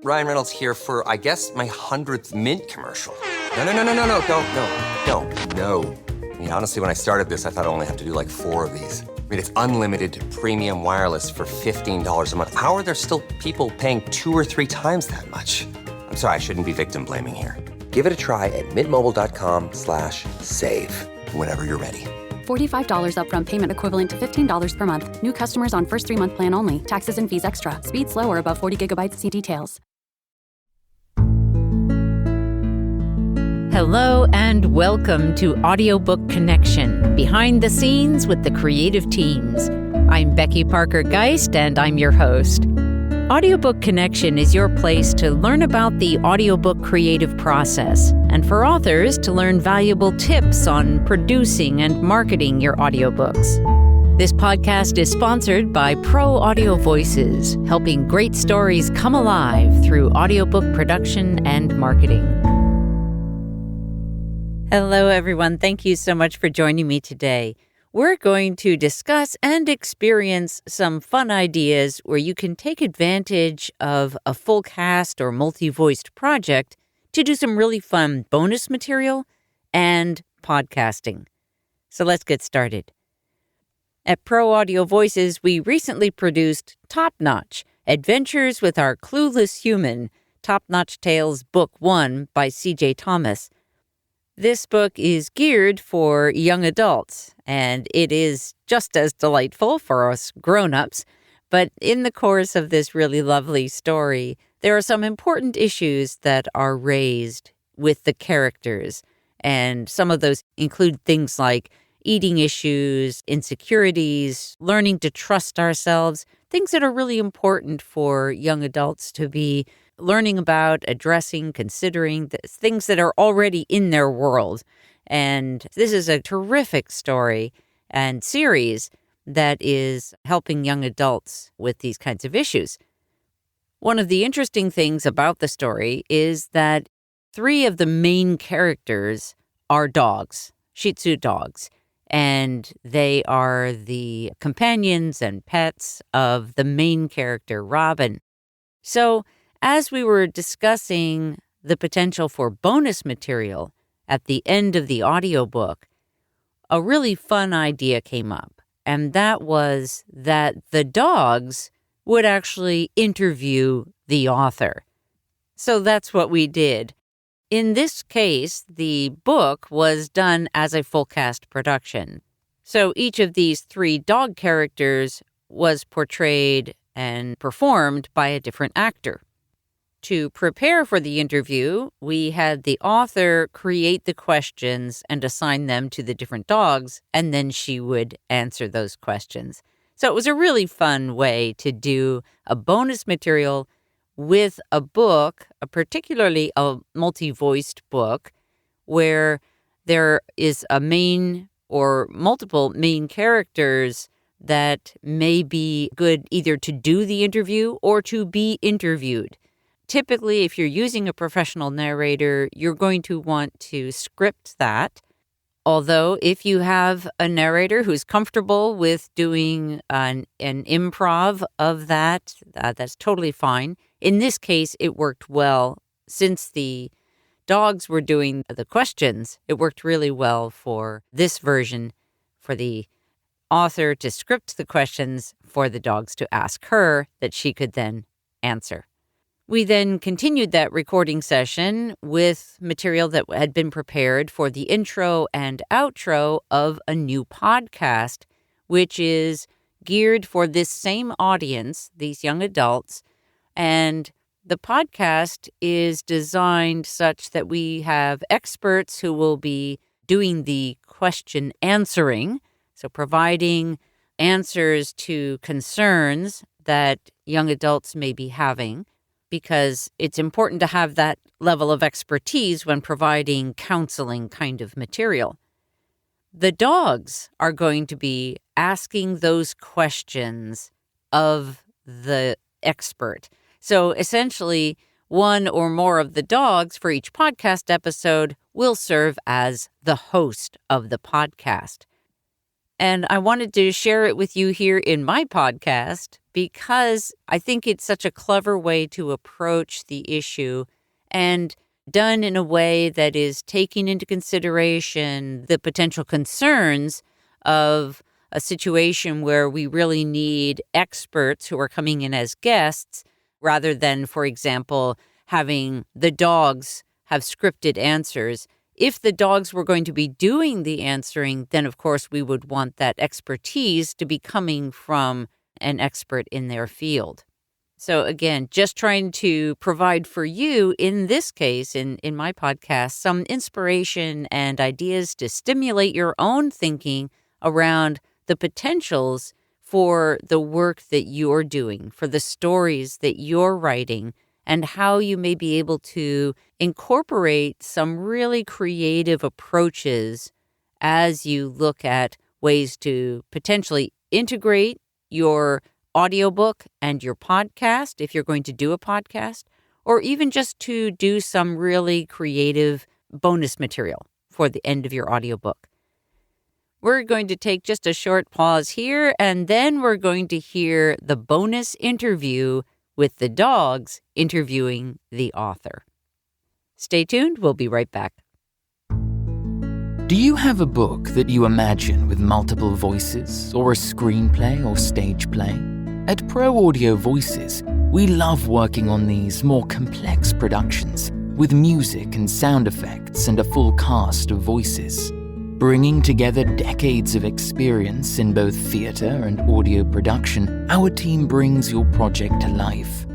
Ryan Reynolds here for, I guess, my 100th Mint commercial. No. I mean, honestly, when I started this, I thought I only have to do like 4 of these. I mean, it's unlimited premium wireless for $15 a month. How are there still people paying 2 or 3 times that much? I'm sorry, I shouldn't be victim blaming here. Give it a try at mintmobile.com/save. Whenever you're ready. $45 upfront payment equivalent to $15 per month. New customers on first 3-month plan only. Taxes and fees extra. Speed slower above 40 gigabytes. See details. Hello and welcome to Audiobook Connection, behind the scenes with the creative teams. I'm Becky Parker Geist and I'm your host. Audiobook Connection is your place to learn about the audiobook creative process and for authors to learn valuable tips on producing and marketing your audiobooks. This podcast is sponsored by Pro Audio Voices, helping great stories come alive through audiobook production and marketing. Hello, everyone. Thank you so much for joining me today. We're going to discuss and experience some fun ideas where you can take advantage of a full cast or multi-voiced project to do some really fun bonus material and podcasting. So let's get started. At Pro Audio Voices, we recently produced Knotch, Adventures with Our Clueless Human, Top-Notch Tales Book 1 by C.J. Thomas. This book is geared for young adults, and it is just as delightful for us grown-ups. But in the course of this really lovely story, there are some important issues that are raised with the characters, and some of those include things like eating issues, insecurities, learning to trust ourselves, things that are really important for young adults to be learning about, addressing, considering, things that are already in their world. And this is a terrific story and series that is helping young adults with these kinds of issues. One of the interesting things about the story is that 3 of the main characters are dogs, Shih Tzu dogs, and they are the companions and pets of the main character, Robin. So, as we were discussing the potential for bonus material at the end of the audiobook, a really fun idea came up, and that was that the dogs would actually interview the author. So that's what we did. In this case, the book was done as a full cast production. So each of these 3 dog characters was portrayed and performed by a different actor. To prepare for the interview, we had the author create the questions and assign them to the different dogs, and then she would answer those questions. So it was a really fun way to do a bonus material with a book, particularly a multi-voiced book, where there is a main or multiple main characters that may be good either to do the interview or to be interviewed. Typically, if you're using a professional narrator, you're going to want to script that. Although, if you have a narrator who's comfortable with doing an improv of that, that's totally fine. In this case, it worked well. Since the dogs were doing the questions, it worked really well for this version, for the author to script the questions for the dogs to ask her that she could then answer. We then continued that recording session with material that had been prepared for the intro and outro of a new podcast, which is geared for this same audience, these young adults. And the podcast is designed such that we have experts who will be doing the question answering, so providing answers to concerns that young adults may be having, because it's important to have that level of expertise when providing counseling kind of material. The dogs are going to be asking those questions of the expert. So essentially, one or more of the dogs for each podcast episode will serve as the host of the podcast. And I wanted to share it with you here in my podcast because I think it's such a clever way to approach the issue and done in a way that is taking into consideration the potential concerns of a situation where we really need experts who are coming in as guests rather than, for example, having the dogs have scripted answers. If the dogs were going to be doing the answering, then of course we would want that expertise to be coming from an expert in their field. So again, just trying to provide for you, in this case, in my podcast, some inspiration and ideas to stimulate your own thinking around the potentials for the work that you're doing, for the stories that you're writing, and how you may be able to incorporate some really creative approaches as you look at ways to potentially integrate your audiobook and your podcast, if you're going to do a podcast, or even just to do some really creative bonus material for the end of your audiobook. We're going to take just a short pause here, and then we're going to hear the bonus interview with the dogs interviewing the author. Stay tuned. We'll be right back. Do you have a book that you imagine with multiple voices, or a screenplay or stage play? At Pro Audio Voices, we love working on these more complex productions with music and sound effects and a full cast of voices. Bringing together decades of experience in both theatre and audio production, our team brings your project to life.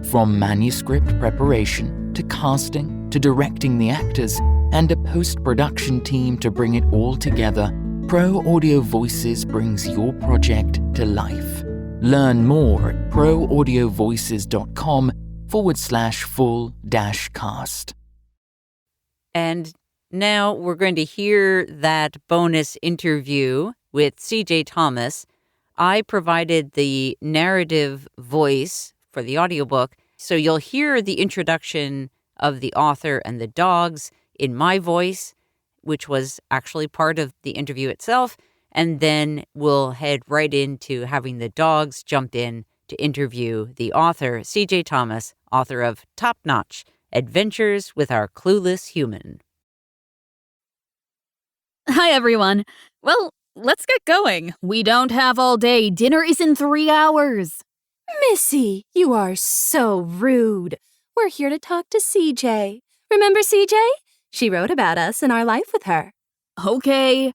From manuscript preparation to casting to directing the actors and a post-production team to bring it all together, Pro Audio Voices brings your project to life. Learn more at proaudiovoices.com/full-cast. And now we're going to hear that bonus interview with CJ Thomas. I provided the narrative voice for the audiobook, so you'll hear the introduction of the author and the dogs in my voice, which was actually part of the interview itself, and then we'll head right into having the dogs jump in to interview the author, CJ Thomas, author of Top Knotch, Adventures with Our Clueless Human. Hi, everyone. Well, let's get going. We don't have all day. Dinner is in 3 hours. Missy, you are so rude. We're here to talk to CJ. Remember CJ? She wrote about us and our life with her. Okay.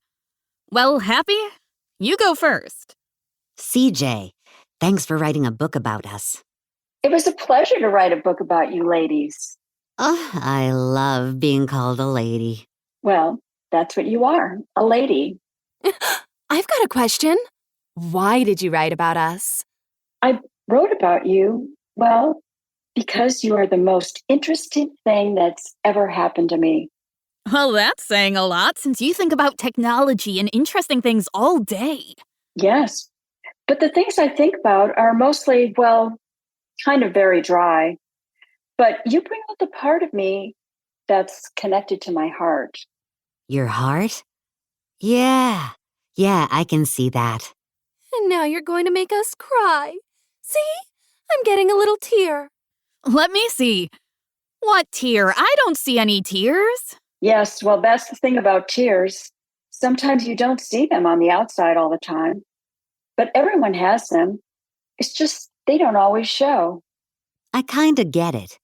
Well, Happy, you go first. CJ, thanks for writing a book about us. It was a pleasure to write a book about you ladies. Oh, I love being called a lady. Well, that's what you are, a lady. I've got a question. Why did you write about us? I wrote about you, well, because you are the most interesting thing that's ever happened to me. Well, that's saying a lot since you think about technology and interesting things all day. Yes, but the things I think about are mostly, well, kind of very dry. But you bring out the part of me that's connected to my heart. Your heart? Yeah, I can see that. And now you're going to make us cry. See? I'm getting a little tear. Let me see. What tear? I don't see any tears. Yes, well, that's the thing about tears. Sometimes you don't see them on the outside all the time. But everyone has them. It's just they don't always show. I kinda get it.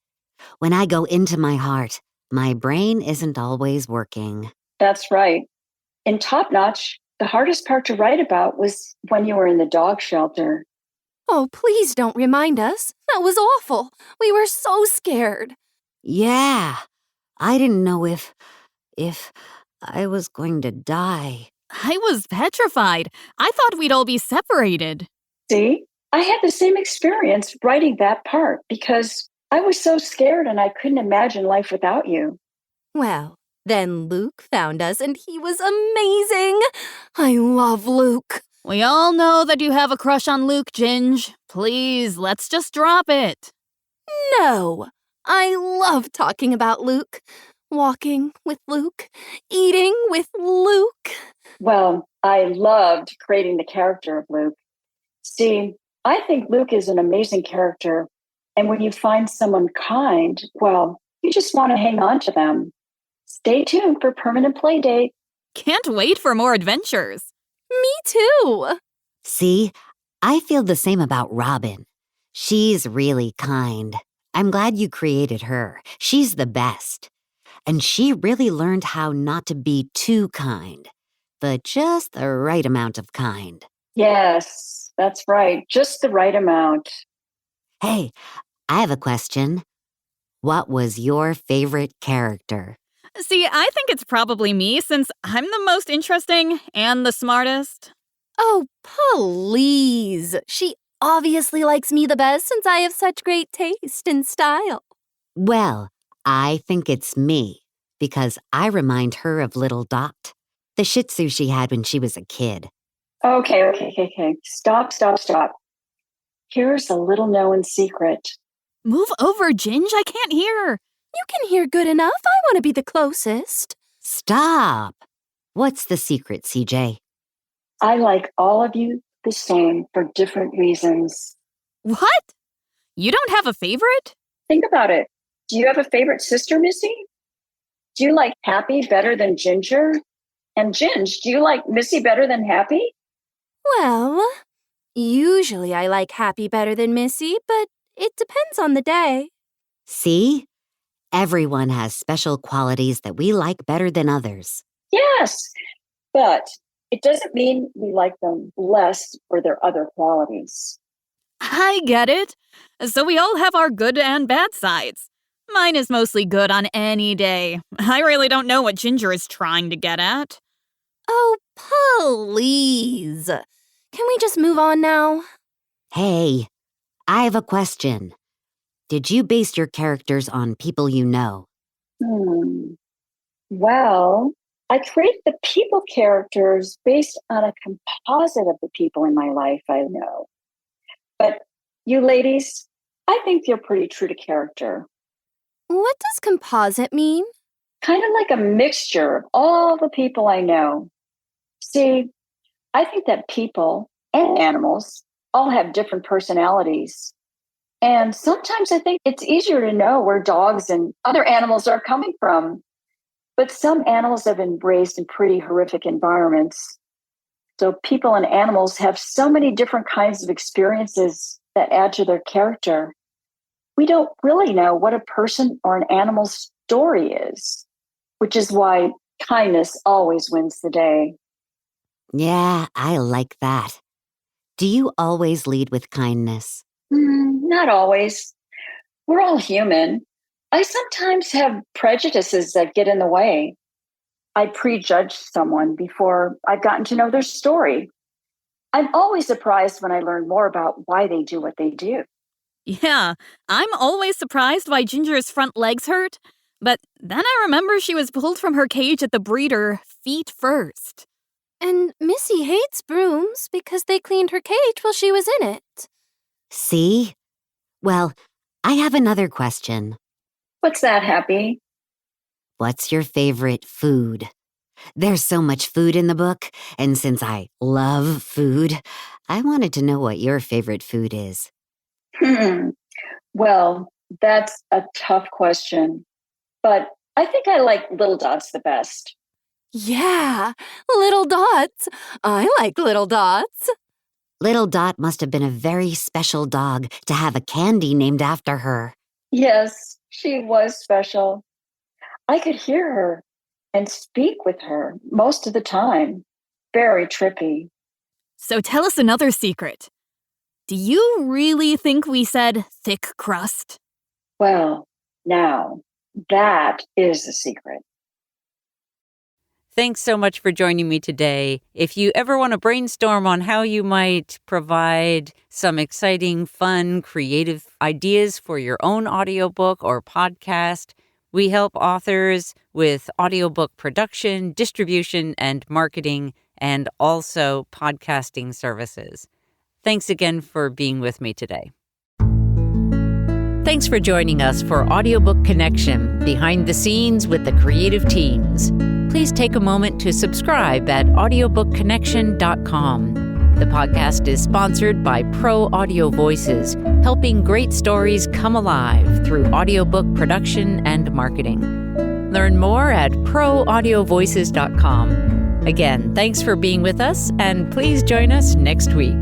When I go into my heart, my brain isn't always working. That's right. In Top Knotch, the hardest part to write about was when you were in the dog shelter. Oh, please don't remind us. That was awful. We were so scared. Yeah, I didn't know if I was going to die. I was petrified. I thought we'd all be separated. See, I had the same experience writing that part because I was so scared and I couldn't imagine life without you. Well, then Luke found us and he was amazing. I love Luke. We all know that you have a crush on Luke, Ginge. Please, let's just drop it. No, I love talking about Luke. walking with Luke, eating with Luke. Well, I loved creating the character of Luke. See, I think Luke is an amazing character. And when you find someone kind, well, you just want to hang on to them. Stay tuned for Permanent Playdate. Can't wait for more adventures. Me too. See, I feel the same about Robin. She's really kind. I'm glad you created her. She's the best. And she really learned how not to be too kind, but just the right amount of kind. Yes, that's right. Just the right amount. Hey, I have a question. What was your favorite character? See, I think it's probably me since I'm the most interesting and the smartest. Oh, please. She obviously likes me the best since I have such great taste and style. Well, I think it's me, because I remind her of Little Dot, the Shih Tzu she had when she was a kid. Okay. Stop. Here's a little known secret. Move over, Ginge. I can't hear. You can hear good enough. I want to be the closest. Stop! What's the secret, CJ? I like all of you the same for different reasons. What? You don't have a favorite? Think about it. Do you have a favorite sister, Missy? Do you like Happy better than Ginger? And Ginge, do you like Missy better than Happy? Well, usually I like Happy better than Missy, but it depends on the day. See? Everyone has special qualities that we like better than others. Yes, but it doesn't mean we like them less for their other qualities. I get it. So we all have our good and bad sides. Mine is mostly good on any day. I really don't know what Ginger is trying to get at. Oh, please. Can we just move on now? Hey, I have a question. Did you base your characters on people you know? Well, I created the people characters based on a composite of the people in my life I know. But you ladies, I think you're pretty true to character. What does composite mean? Kind of like a mixture of all the people I know. See, I think that people and animals all have different personalities. And sometimes I think it's easier to know where dogs and other animals are coming from. But some animals have been raised in pretty horrific environments. So people and animals have so many different kinds of experiences that add to their character. We don't really know what a person or an animal's story is, which is why kindness always wins the day. Yeah, I like that. Do you always lead with kindness? Not always. We're all human. I sometimes have prejudices that get in the way. I prejudge someone before I've gotten to know their story. I'm always surprised when I learn more about why they do what they do. Yeah, I'm always surprised why Ginger's front legs hurt. But then I remember she was pulled from her cage at the breeder feet first. And Missy hates brooms because they cleaned her cage while she was in it. See? Well, I have another question. What's that, Happy? What's your favorite food? There's so much food in the book, and since I love food, I wanted to know what your favorite food is. Well, that's a tough question. But I think I like Little Dots the best. Yeah, little dots. I like little dots. Little Dot must have been a very special dog to have a candy named after her. Yes, she was special. I could hear her and speak with her most of the time. Very trippy. So tell us another secret. Do you really think we said thick crust? Well, now, that is the secret. Thanks so much for joining me today. If you ever want to brainstorm on how you might provide some exciting, fun, creative ideas for your own audiobook or podcast, we help authors with audiobook production, distribution, and marketing, and also podcasting services. Thanks again for being with me today. Thanks for joining us for Audiobook Connection, behind the scenes with the creative teams. Please take a moment to subscribe at audiobookconnection.com. The podcast is sponsored by Pro Audio Voices, helping great stories come alive through audiobook production and marketing. Learn more at proaudiovoices.com. Again, thanks for being with us, and please join us next week.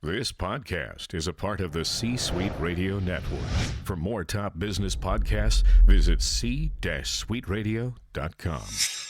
This podcast is a part of the C-Suite Radio Network. For more top business podcasts, visit c-suiteradio.com.